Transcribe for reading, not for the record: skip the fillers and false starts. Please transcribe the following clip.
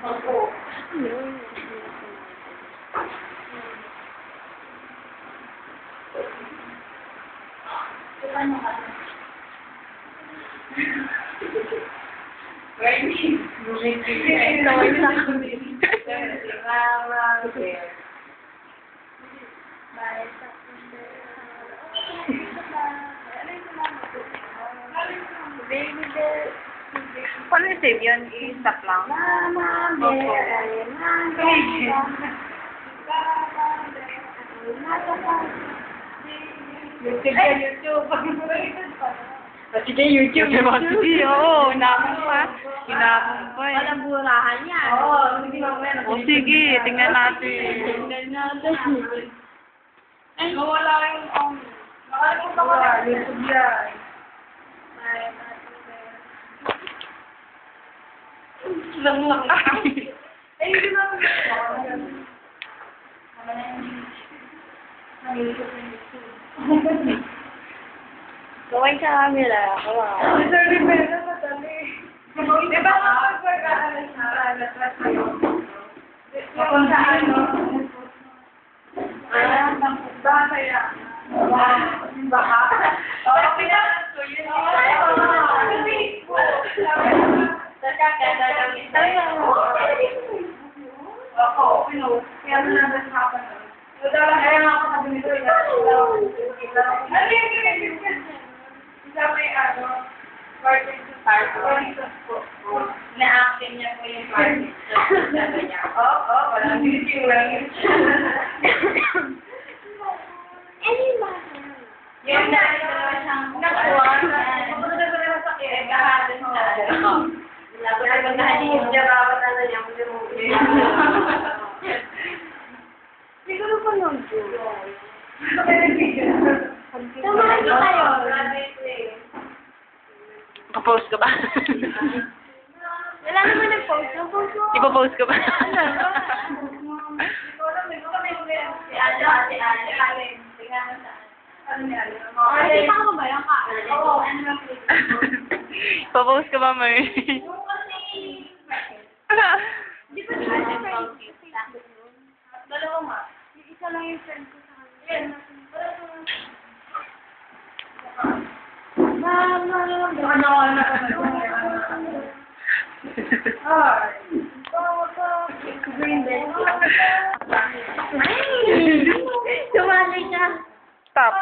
Opo. Ano ka? Paano yung save yun? I-stop lang? Opo. YouTube. Sige, YouTube. Sige, oo. Hinapon pa. Hinapon pa eh. Walang burahan yan. Oo, hindi mamaya. O sige, tingnan natin. Tingnan natin. Ay, nawala yung nakalimutan ko na. YouTube yan. Lang. Ay, hindi na ako. Gawin sa camera. Kawa. Sorry, pero madali. Di ba kapag nag-aalas kayo? Kung sa ano? Baka yan. Baka? Oo, pinalas ko yun. Ako, pinost. Kaya nalabas na ako nun. Kaya nga ako sabi nito, ano yung isa may Parkinson's po. Na-acting niya po yung Parkinson's. Sabi niya, oo, walang video lang yun. Yung nakuha na, pumunta sa mga sakit, kahalan na. Lagot na magkahalin. Jababa na niya, Siguro pa nun po. Tama na tayo. Pa-post ka ba? Wala naman nag-post. Nag-post mo. Ipa-post ka ba? Si Ate Allen. Tingnan mo saan. Ano niya? Nakita ko ba yan ka? Oo. Pa-post ka ba, Mer? Yung kasi... Di ba siya dalawa nga. Yung isa lang yung friend ko sa kanya. Yan. Green Day. Tumali ka. Stop.